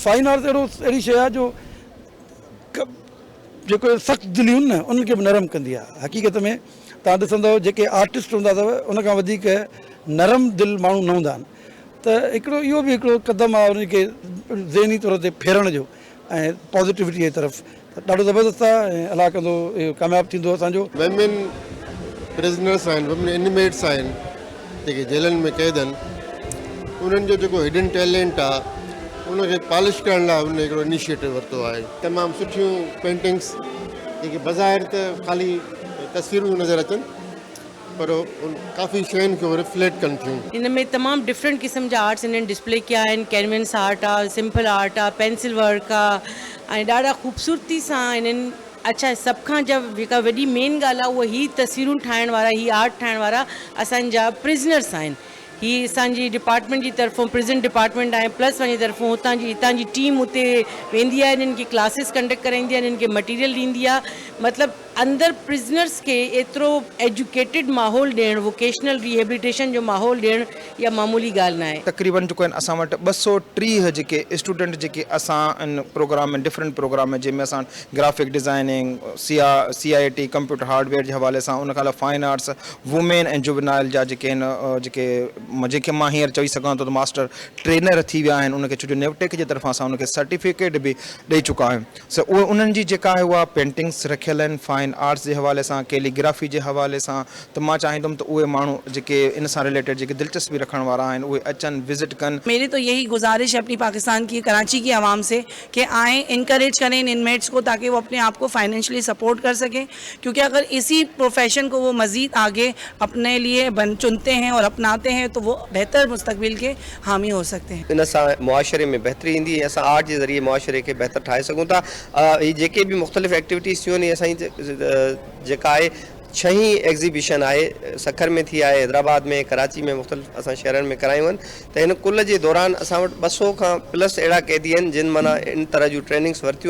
Fine arts अहिड़ी शइ आहे जो जेको सख़्तु दिलियूं न उन्हनि खे बि नरम कंदी आहे। हक़ीक़त में तव्हां ॾिसंदव जेके आर्टिस्ट हूंदा अथव उनखां वधीक नरम दिलि माण्हू न हूंदा आहिनि। त हिकिड़ो इहो बि हिकिड़ो क़दम आहे उनखे ज़हनी तौर ते फेरण जो ऐं पॉज़िटिविटीअ जी तरफ़, त ॾाढो ज़बरदस्त आहे ऐं अलाह कंदो इहो कामयाबु थींदो असांजो। वेमेन प्रिज़नर्स आहिनि, वेमेन इनिमेट्स आहिनि जेके जेलनि में क़ैद आहिनि, उन्हनि जो जेको हिडन टैलेंट आहे उनखे पॉलिश करण लाइ उन हिकिड़ो इनिशिएटिव वरितो आहे। तमामु सुठियूं पेंटिंग्स जेके बज़ाहिर त ख़ाली तस्वीरूं नज़र अचनि पर काफ़ी शयुनि खे रिफ्लेक्ट कनि थियूं। इन में तमामु डिफरेंट क़िस्म जा आर्ट्स इन्हनि डिस्प्ले कया आहिनि। कैनवस आर्ट आहे, सिंपल आर्ट आहे, पेंसिल वर्क आहे ऐं ॾाढा ख़ूबसूरती सां इन्हनि। अच्छा, सभ खां जब जेका वॾी मेन ॻाल्हि आहे उहा ही तस्वीरूं ठाहिण वारा, ही आर्ट ठाहिण वारा असांजा प्रिज़नर्स आहिनि। ही असांजी डिपार्टमेंट जी तरफ़ों प्रिज़न डिपार्टमेंट आहे, प्लस वञी तरफ़ों हितां जी टीम हुते वेंदी आहे, इन्हनि खे क्लासिस कंडक्ट कराईंदी आहे, इन्हनि खे मटीरियल ॾींदी आहे। मतिलबु अंदरि प्रिज़नर्स खे एतिरो एजुकेटेड माहौल ॾियणु, वोकेशनल रिहेबिलिटेशन जो माहौल ॾियणु इहा मामूली ॻाल्हि न आहे। तक़रीबन जेको आहिनि असां वटि 230 जेके स्टूडेंट जेके असां इन प्रोग्राम में डिफरेंट प्रोग्राम में जंहिंमें असां graphic designing, CIT computer hardware जे हवाले सां, उन खां अलावा फाइन आर्ट्स, वुमेन ऐं जुवेनाइल जा जेके आहिनि जेके मां हींअर चई सघां थो त मास्टर ट्रेनर थी विया आहिनि, उनखे छो जो नेवटेक जे तरफ़ां असां उनखे सर्टिफिकेट बि ॾेई चुका आहियूं। सो उहे उन्हनि जी जेका आहे उहा पेंटिंग्स रखियल आहिनि फाइन आर्ट्स जे हवाले सां, कैलीग्राफी जे हवाले सां। त मां चाहींदुमि त उहे माण्हू जेके इन सां रिलेटेड जेके दिलचस्पी रखण वारा आहिनि उहे अचनि, विज़िट कनि। मेरी तो यही गुजारिश है अपनी पाकिस्तान की, कराची की आवाम से कि आएँ, इनकरेज करें इन इनमेट्स को ताकि वो अपने आप को फाइनेंशियली सपोर्ट कर सकें, क्योंकि अगर इसी प्रोफेशन को वो मज़ीद आगे अपने लिए चुनते हैं और अपनाते हैं तो वो बेहतर मुस्तकबिल के हामी हो सकते हैं। इन सां मुआशरे में बहितरी ईंदी ऐं असां आर्ट जे ज़रिए मुआशरे खे बहितर ठाहे सघूं था। ही जेके बि मुख़्तलिफ़ एक्टिविटीज़ थियूं आहिनि, असांजी जेका आहे 6 एग्ज़िबिशन आहे, सखर में थी आहे, हैदराबाद में, कराची में, मुख़्तलिफ़ असां शहरनि में करायूं आहिनि। त हिन कुल जे दौरान असां वटि 200 खां प्लस अहिड़ा क़ैदी आहिनि जिन माना इन तरह जूं ट्रेनिंग्स वरितियूं